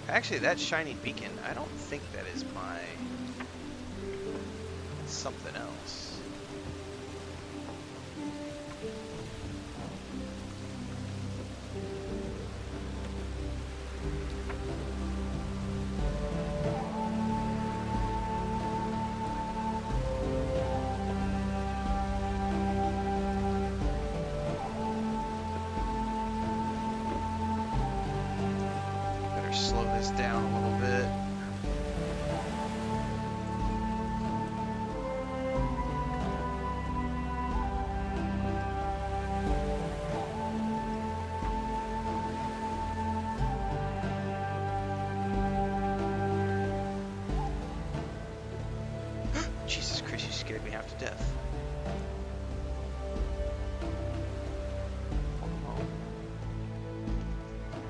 Actually, that shiny beacon, I don't think that is my something else. Better slow this down a little bit. Jesus Christ, you scared me half to death. Oh.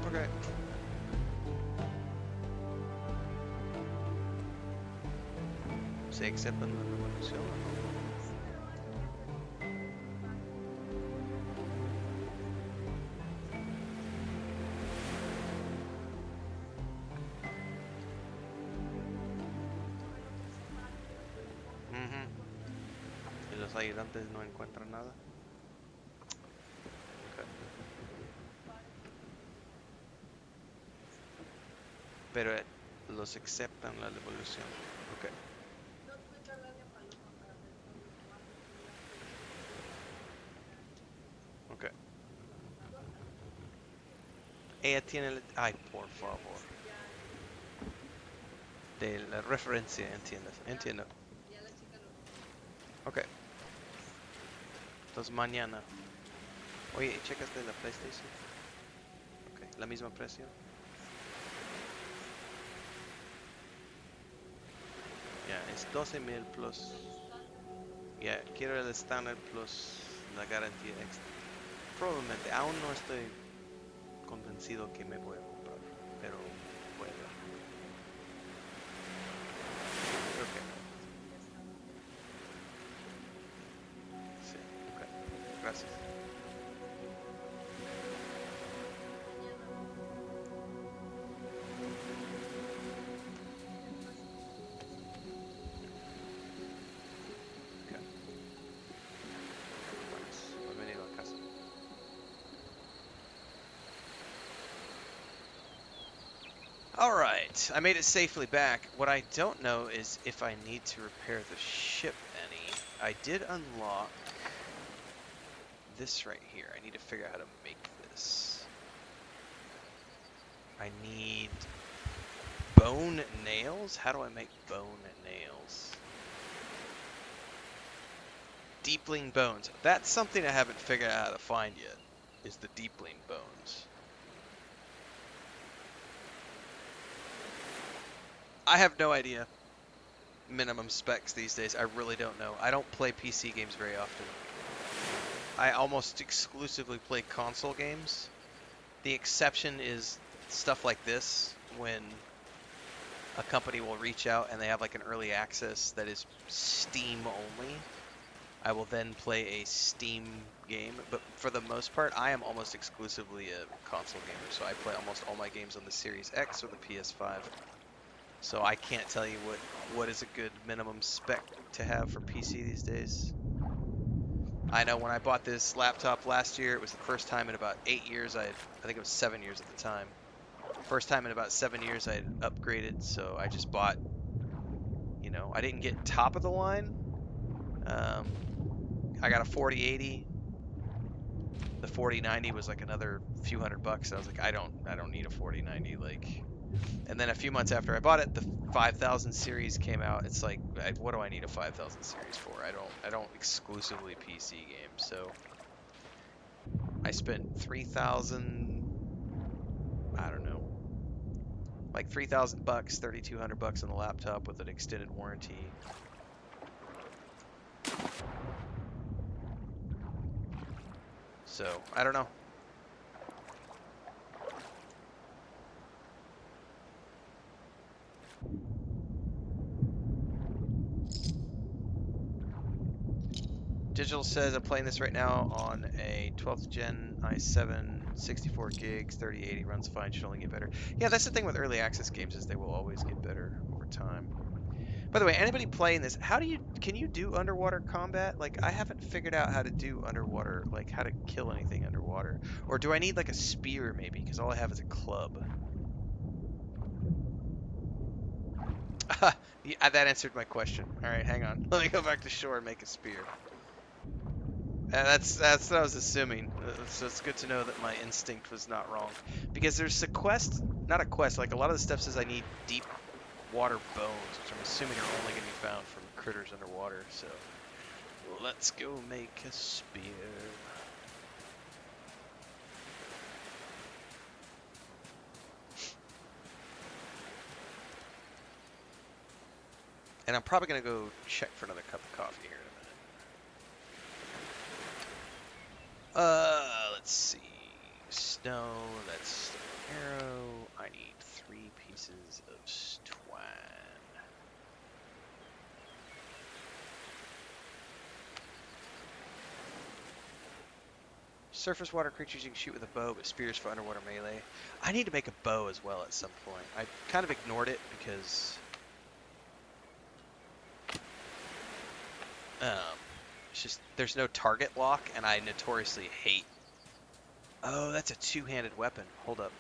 Okay. Se aceptan la revolución. Y los ayudantes no encuentran nada. Okay. Pero los aceptan la devolución. Ok. Ok. Ella tiene el... Ay, por favor. De la referencia, entiendes. Entiendo. Ok. Entonces mañana. Oye, ¿checaste la PlayStation? Ok. ¿La misma precio? Ya, es 12,000 plus. Ya, quiero el estándar plus la garantía extra. Probablemente, aún no estoy convencido que me voy a comprar, pero voy a ver. Creo que sí, ok. Gracias. Ok, vamos, he venido a casa. Alright, I made it safely back. What I don't know is if I need to repair the ship any. I did unlock this right here. I need to figure out how to make this. I need bone nails? How do I make bone nails? Deepling bones. That's something I haven't figured out how to find yet, is the deepling bones. I have no idea minimum specs these days. I really don't know. I don't play PC games very often. I almost exclusively play console games. The exception is stuff like this, when a company will reach out and they have like an early access that is Steam only. I will then play a Steam game, but for the most part, I am almost exclusively a console gamer, so I play almost all my games on the Series X or the PS5. So I can't tell you what is a good minimum spec to have for PC these days. I know when I bought this laptop last year, it was the first time in about 8 years I think it was 7 years at the time. First time in about 7 years I had upgraded, so I just bought, you know, I didn't get top of the line. I got a 4080. The 4090 was like another few $100. I was like, I don't need a 4090. Like, and then a few months after I bought it, the 5000 series came out. It's like, what do I need a 5000 series for? I don't exclusively PC games. So I spent 3,000, I don't know, like $3,000, $3,200 on the laptop with an extended warranty. So I don't know. Digital says I'm playing this right now on a 12th gen i7 64 gigs, 3080 runs fine, should only get better. Yeah, that's the thing with early access games is they will always get better over time. By the way, anybody playing this, can you do underwater combat? Like, I haven't figured out how to do underwater, like how to kill anything underwater. Or do I need like a spear maybe? Because all I have is a club. Yeah, that answered my question. All right, hang on. Let me go back to shore and make a spear. That's what I was assuming. So it's good to know that my instinct was not wrong. Because there's a quest, not a quest, like a lot of the stuff says I need deep water bones, which I'm assuming are only going to be found from critters underwater. So let's go make a spear. And I'm probably going to go check for another cup of coffee here in a minute. Let's see. Snow, that's an arrow. I need 3 pieces of twine. Surface water creatures you can shoot with a bow, but spears for underwater melee. I need to make a bow as well at some point. I kind of ignored it because it's just there's no target lock, and I notoriously hate. Oh, that's a two-handed weapon. Hold up.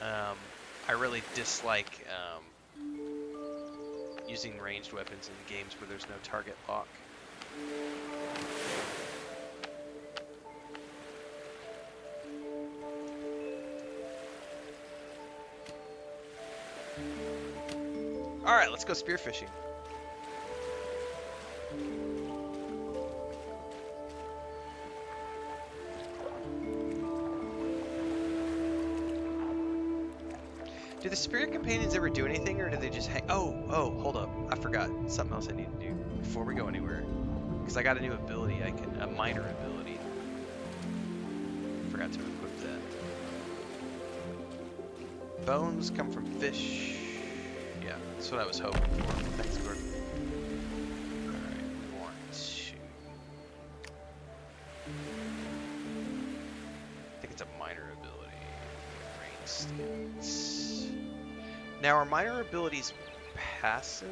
I really dislike using ranged weapons in games where there's no target lock. Alright, let's go spearfishing. Do the spirit companions ever do anything, or do they just hang? Oh, hold up. I forgot. Something else I need to do before we go anywhere. Because I got a new ability. A minor ability. Forgot to equip that. Bones come from fish. Yeah, that's what I was hoping for. Thanks, Gordon. Alright, we want to... I think it's a minor ability. Rain stance. Now, are minor abilities passives?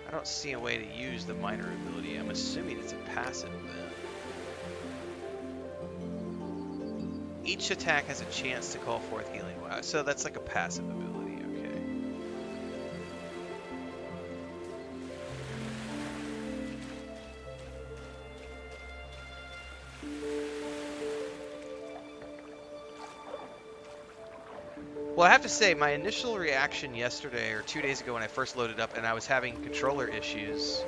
I don't see a way to use the minor ability. I'm assuming it's a passive then. Each attack has a chance to call forth healing. Wow, so that's like a passive ability. Well, I have to say, my initial reaction yesterday or 2 days ago when I first loaded up and I was having controller issues,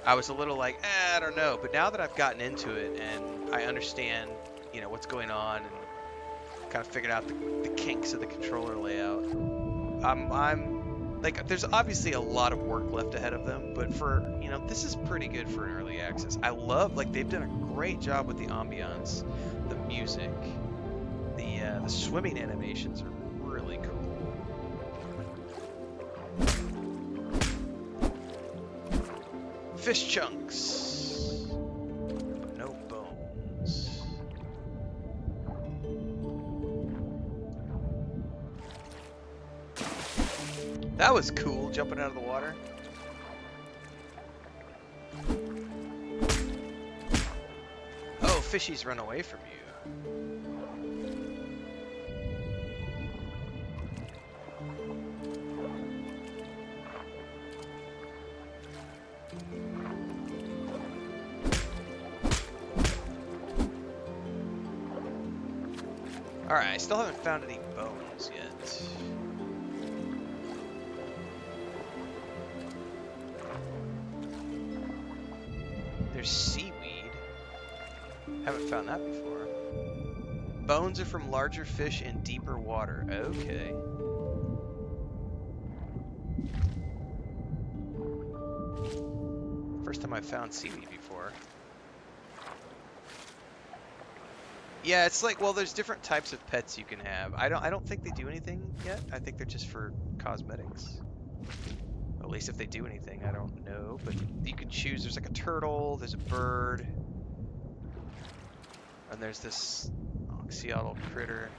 I was a little like, I don't know. But now that I've gotten into it and I understand, you know, what's going on and kind of figured out the kinks of the controller layout, I'm like, there's obviously a lot of work left ahead of them, but for, you know, this is pretty good for an early access. I love, like, they've done a great job with the ambiance, the music, the swimming animations are really cool. Fish chunks, but no bones. That was cool, jumping out of the water. Oh, fishies run away from you. Alright, I still haven't found any bones yet. There's seaweed. Haven't found that before. Bones are from larger fish in deeper water. Okay. First time I've found seaweed before. Yeah, it's like, well, there's different types of pets you can have. I don't think they do anything yet. I think they're just for cosmetics. At least if they do anything, I don't know. But you could choose. There's like a turtle. There's a bird. And there's this oxyotl critter.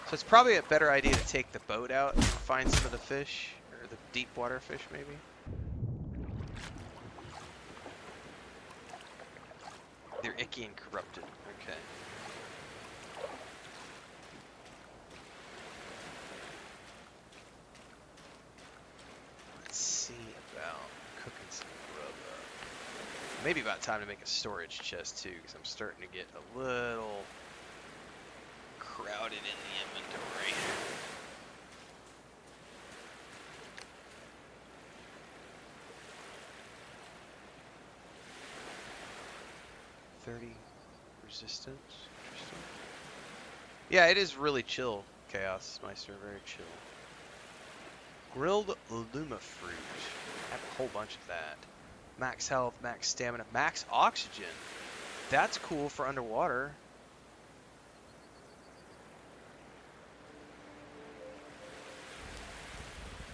So it's probably a better idea to take the boat out and find some of the fish, or the deep water fish maybe. They're icky and corrupted. Okay. Let's see about cooking some grub up. Maybe about time to make a storage chest too, because I'm starting to get a little crowded in the inventory. Resistance. Interesting. Yeah, it is really chill, Chaos Meister. Very chill. Grilled Luma fruit. I have a whole bunch of that. Max health, max stamina, max oxygen. That's cool for underwater.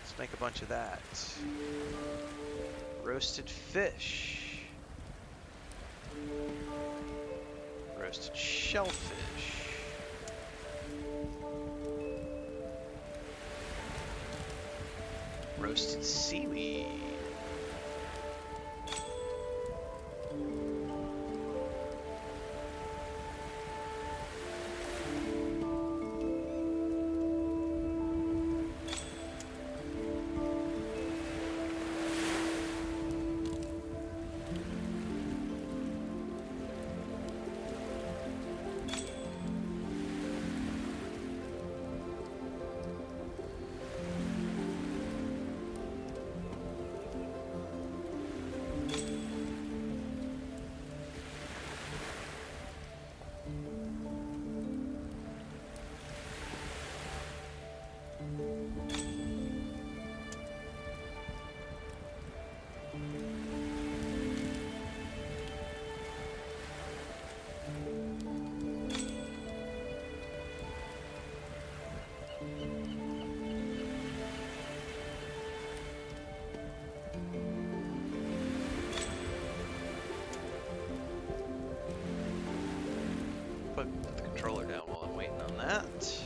Let's make a bunch of that. Roasted fish. Roasted shellfish. Roasted seaweed. Put the controller down while I'm waiting on that.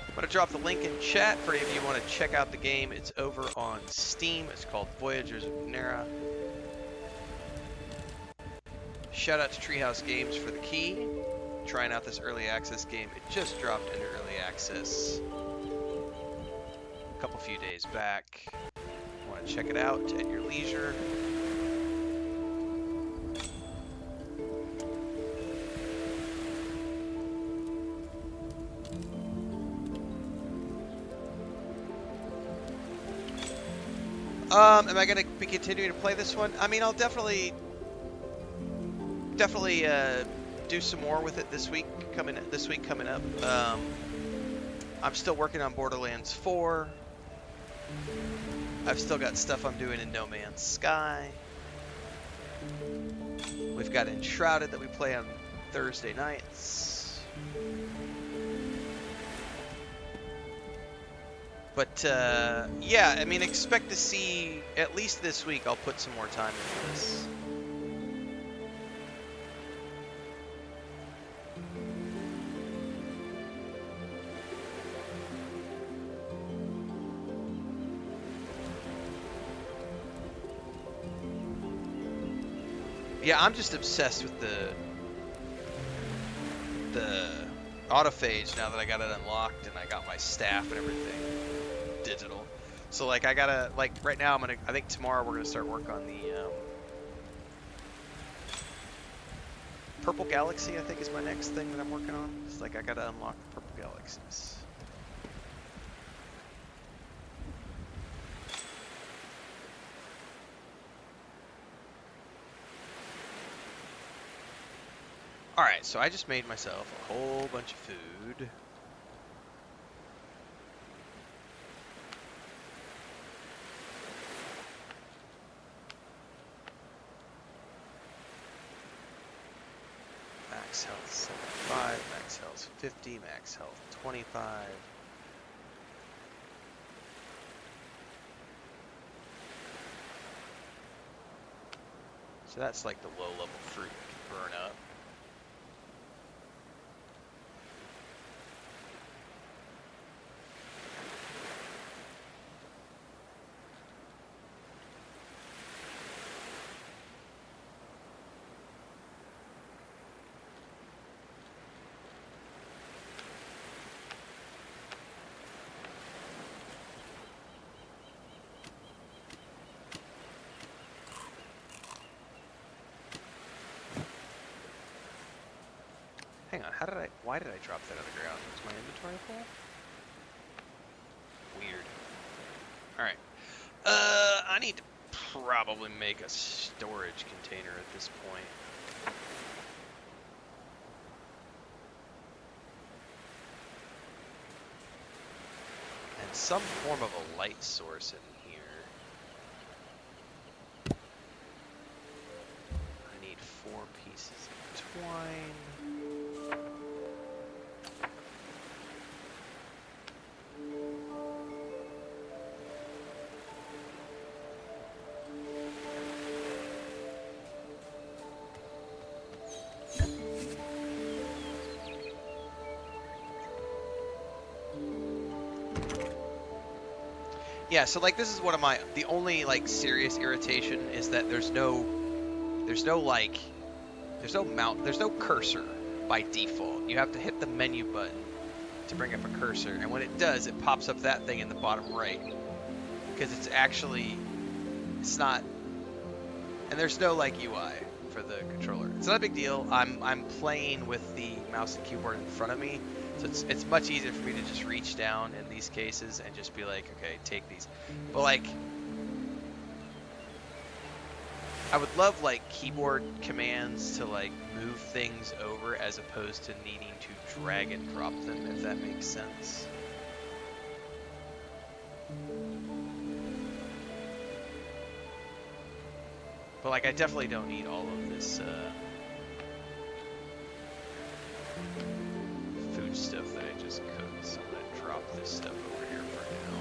I'm going to drop the link in chat for any of you who want to check out the game. It's over on Steam. It's called Voyagers of Nera. Shout out to Treehouse Games for the key. Trying out this early access game. It just dropped into early access a few days back. Want to check it out at your leisure. Am I going to be continuing to play this one? I mean, I'll definitely do some more with it this week coming up. I'm still working on Borderlands 4. I've still got stuff I'm doing in No Man's Sky. We've got Enshrouded that we play on Thursday nights. But, yeah, I mean, expect to see, at least this week, I'll put some more time into this. Yeah, I'm just obsessed with the autophage now that I got it unlocked and I got my staff and everything digital. So like I gotta, like right now I think tomorrow we're gonna start work on the Purple Galaxy. I think is my next thing that I'm working on. It's like I gotta unlock the Purple Galaxies. Alright, so I just made myself a whole bunch of food. Max health 75, max health 50, max health 25. So that's like the low level fruit you can burn up. Hang on, why did I drop that on the ground? Was my inventory full? Weird. Alright. I need to probably make a storage container at this point. And some form of a light source in here. I need 4 pieces of twine. Yeah, so like this is one of the only like serious irritation is that there's no cursor by default. You have to hit the menu button to bring up a cursor, and when it does, it pops up that thing in the bottom right. Because it's not, and there's no like UI for the controller. It's not a big deal. I'm playing with the mouse and keyboard in front of me, so it's much easier for me to just reach down in these cases and just be like, okay, take these. But like, I would love like keyboard commands to like move things over as opposed to needing to drag and drop them, if that makes sense. But like, I definitely don't need all of this food stuff that I just cooked, so I'm gonna drop this stuff over here for now.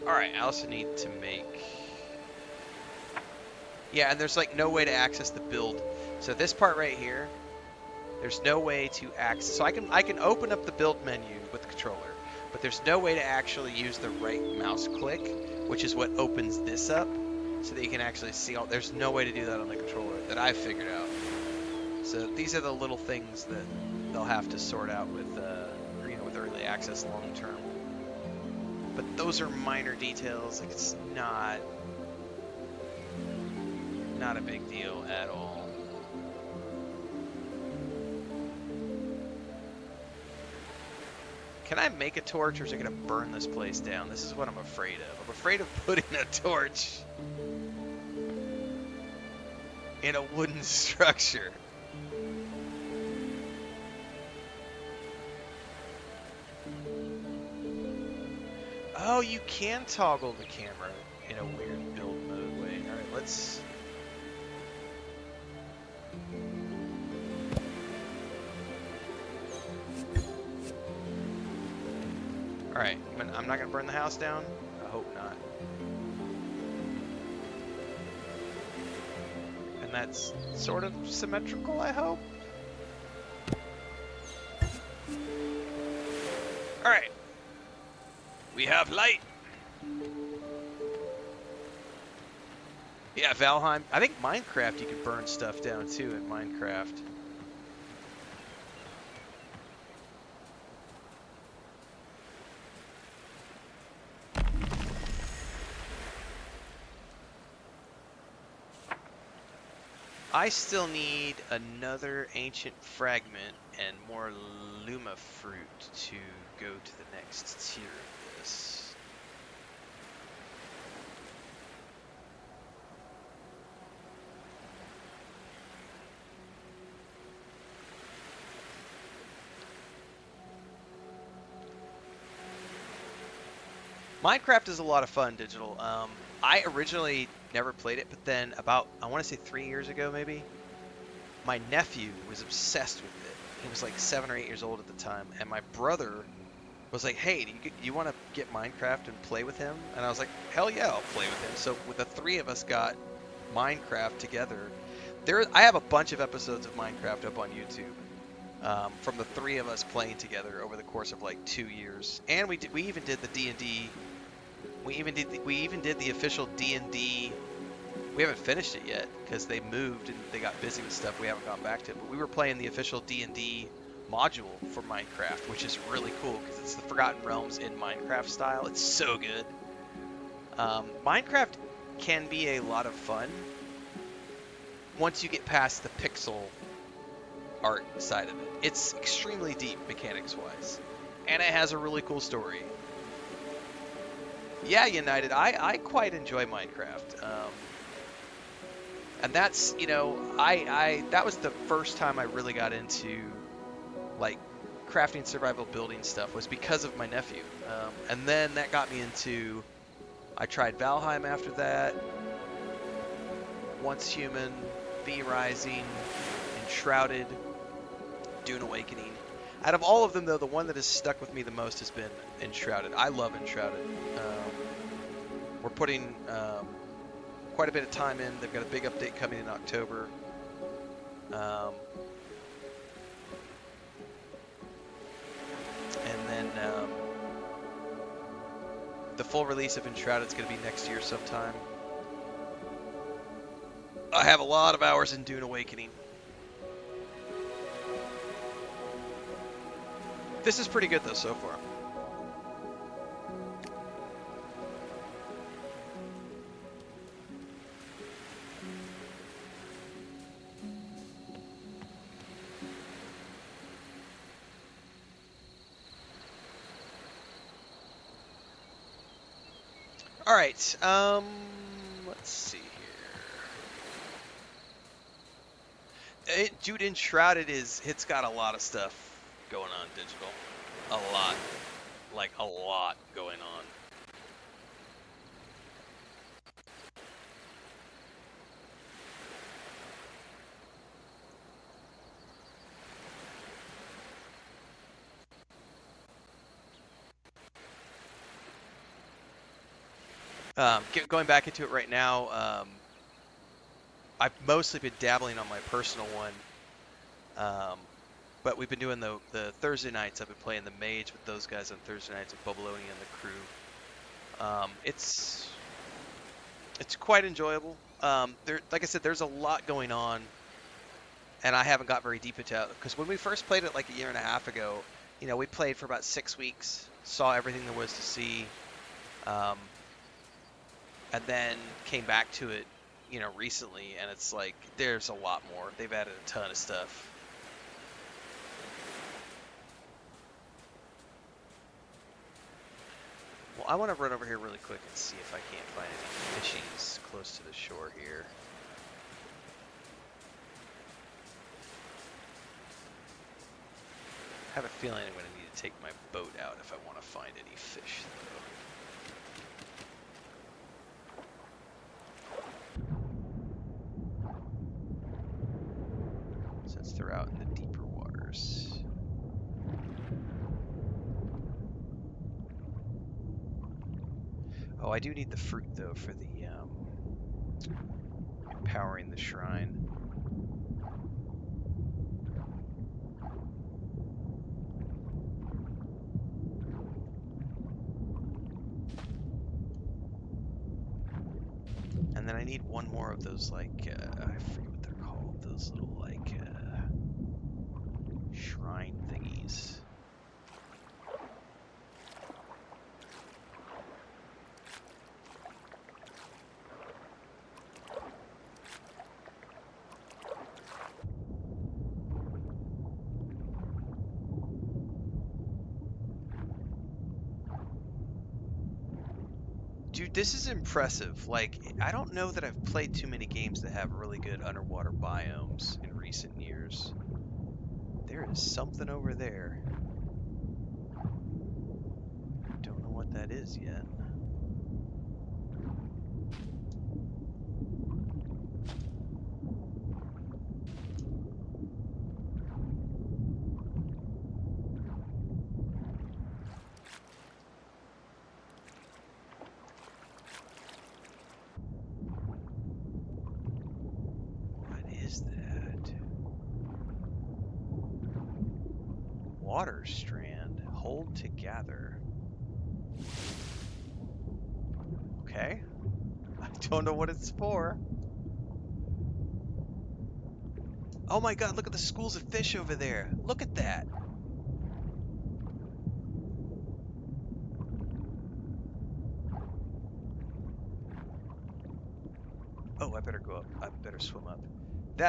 Alright, I also need to make... Yeah, and there's like no way to access the build. So this part right here, there's no way to access... So I can open up the build menu with the controller, but there's no way to actually use the right mouse click, which is what opens this up, so that you can actually see all... There's no way to do that on the controller that I've figured out. So these are the little things that they'll have to sort out with, with early access long term. But those are minor details. Like, it's not a big deal at all. Can I make a torch, or is it gonna burn this place down? This is what I'm afraid of. I'm afraid of putting a torch in a wooden structure. Oh, you can toggle the camera in a weird build mode way. Alright, let's... Alright, I'm not going to burn the house down? I hope not. And that's sort of symmetrical, I hope? Alright. We have light. Yeah, Valheim. I think Minecraft, you can burn stuff down too in Minecraft. I still need another ancient fragment and more Luma fruit to go to the next tier of this. Minecraft is a lot of fun, Digital. I originally never played it, but then about, I want to say 3 years ago maybe, my nephew was obsessed with it. He was like 7 or 8 years old at the time, and my brother was like, "Hey, do you want to get Minecraft and play with him?" And I was like, "Hell yeah, I'll play with him." So with the three of us got Minecraft together. I have a bunch of episodes of Minecraft up on YouTube from the three of us playing together over the course of like 2 years, and we even did the D&D. We even did the official D&D. We haven't finished it yet because they moved and they got busy with stuff. We haven't gone back to it, but we were playing the official D&D module for Minecraft, which is really cool because it's the Forgotten Realms in Minecraft style. It's so good. Minecraft can be a lot of fun once you get past the pixel art side of it. It's extremely deep mechanics-wise, and it has a really cool story. Yeah, United, I quite enjoy Minecraft. And that's, that was the first time I really got into like crafting, survival, building stuff was because of my nephew. And then that got me into, I tried Valheim after that, Once Human, V Rising, Enshrouded, Dune Awakening. Out of all of them, though, the one that has stuck with me the most has been Enshrouded. I love Enshrouded. We're putting quite a bit of time in. They've got a big update coming in October. And then the full release of Enshrouded is going to be next year sometime. I have a lot of hours in Dune Awakening. This is pretty good, though, so far. All right, let's see here. Dude, Enshrouded it's got a lot of stuff going on, Digital. A lot. Like, a lot going on. Going back into it right now, I've mostly been dabbling on my personal one, but we've been doing the Thursday nights. I've been playing the Mage with those guys on Thursday nights with Bubbaloni and the crew. It's quite enjoyable. Like I said, there's a lot going on, and I haven't got very deep into it because when we first played it like a year and a half ago, we played for about 6 weeks, saw everything there was to see. And then came back to it, recently, and it's like there's a lot more. They've added a ton of stuff. Well, I want to run over here really quick and see if I can't find any fishies close to the shore here. I have a feeling I'm going to need to take my boat out if I want to find any fish, though. Since they're out in the deeper waters. Oh, I do need the fruit, though, for the empowering the shrine. And then I need one more of those, like, I forget what they're called, those little, like, shrine thingies. This is impressive. Like, I don't know that I've played too many games that have really good underwater biomes in recent years. There is something over there. Don't know what that is yet. What is that? Water strand. Hold to gather. Okay. I don't know what it's for. Oh my god, look at the schools of fish over there. Look at that. Oh, I better go up. I better swim up.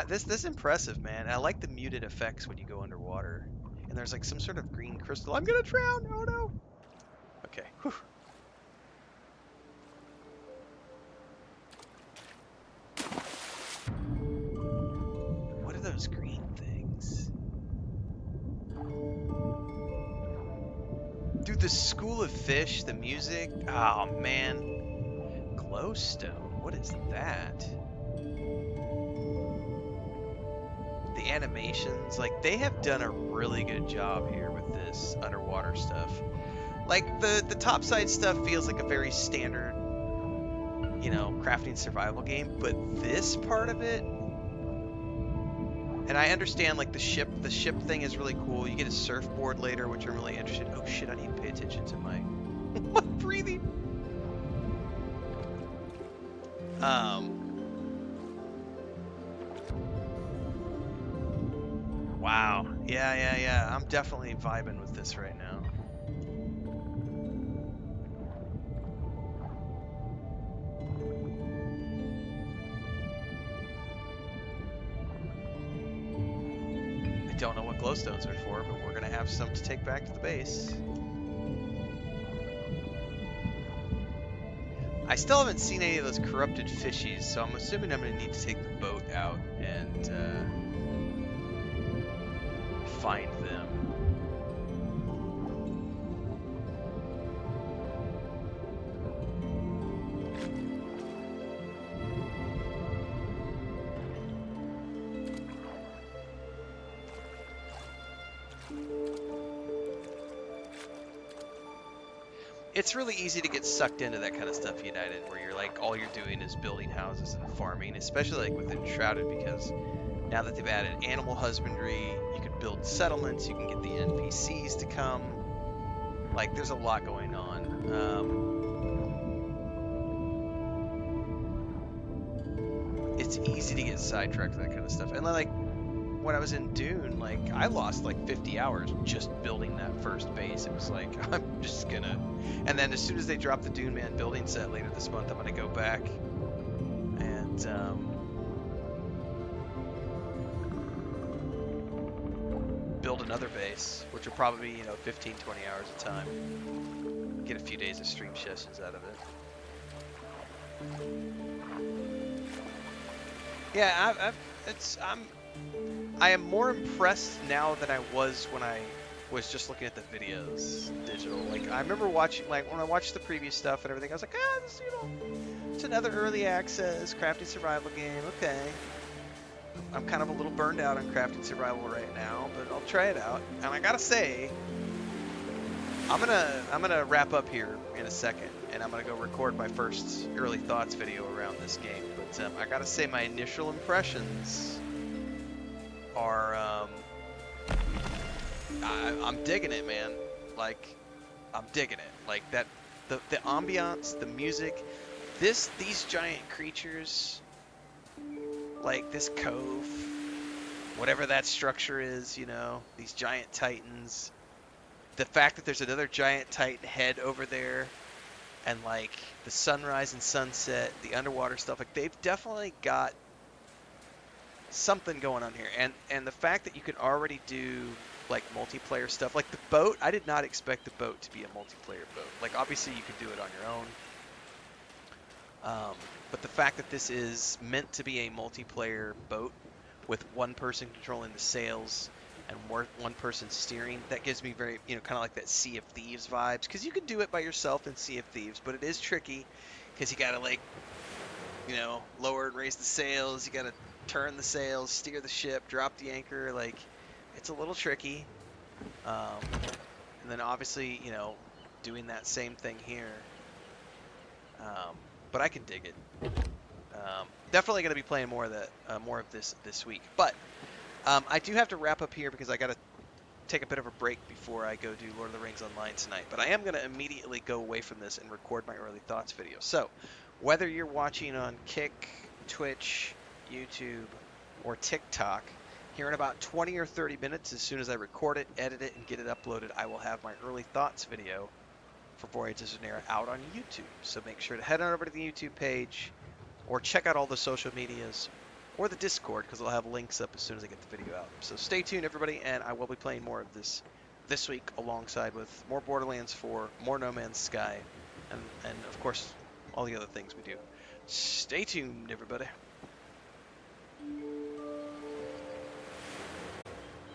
This impressive, man. I like the muted effects when you go underwater. And there's like some sort of green crystal. I'm gonna drown. Oh no. Okay. Whew. What are those green things? Dude, the school of fish, the music. Oh man. Glowstone. What is that? The animations, like they have done a really good job here with this underwater stuff. Like the topside stuff feels like a very standard, you know, crafting survival game, but this part of it, and I understand like the ship thing is really cool. You get a surfboard later, which I'm really interested. Oh shit, I need to pay attention to my my breathing. Wow. Yeah. I'm definitely vibing with this right now. I don't know what glowstones are for, but we're gonna have some to take back to the base. I still haven't seen any of those corrupted fishies, so I'm assuming I'm gonna need to take the boat out and find them. It's really easy to get sucked into that kind of stuff, United, where you're like, all you're doing is building houses and farming, especially like with Enshrouded, because now that they've added animal husbandry, you can build settlements, you can get the NPCs to come. Like, there's a lot going on. It's easy to get sidetracked with that kind of stuff. And like, when I was in Dune, like, I lost like 50 hours just building that first base. It was like, I'm just gonna... And then as soon as they drop the Dune Man building set later this month, I'm gonna go back and build another base, which will probably be, 15, 20 hours of time. Get a few days of stream sessions out of it. Yeah, I am more impressed now than I was when I was just looking at the videos digital. Like, I remember watching, like, when I watched the previous stuff and everything, I was like, this, it's another early access crafting survival game. Okay. I'm kind of a little burned out on crafting survival right now, but I'll try it out. And I gotta say, I'm gonna wrap up here in a second, and I'm gonna go record my first early thoughts video around this game. But I gotta say, my initial impressions are I'm digging it, man. Like, I'm digging it. Like that, the ambiance, the music, these giant creatures, like this cove, whatever that structure is, these giant titans. The fact that there's another giant titan head over there, and like the sunrise and sunset, the underwater stuff, like they've definitely got something going on here. And the fact that you can already do like multiplayer stuff, like the boat, I did not expect the boat to be a multiplayer boat. Like, obviously you could do it on your own, Um, but the fact that this is meant to be a multiplayer boat with one person controlling the sails and one person steering, that gives me very, kind of like that Sea of Thieves vibes. Because you can do it by yourself in Sea of Thieves, but it is tricky because you got to, like, lower and raise the sails. You got to turn the sails, steer the ship, drop the anchor. Like, it's a little tricky. Um, and then obviously, doing that same thing here. But I can dig it. Definitely going to be playing more of this week. But I do have to wrap up here because I got to take a bit of a break before I go do Lord of the Rings Online tonight. But I am going to immediately go away from this and record my early thoughts video. So whether you're watching on Kick, Twitch, YouTube, or TikTok, here in about 20 or 30 minutes, as soon as I record it, edit it, and get it uploaded, I will have my early thoughts video for Voyagers of Nera out on YouTube. So make sure to head on over to the YouTube page or check out all the social medias or the Discord because I'll have links up as soon as I get the video out. So stay tuned, everybody, and I will be playing more of this week alongside with more Borderlands 4, more No Man's Sky, and of course, all the other things we do. Stay tuned, everybody.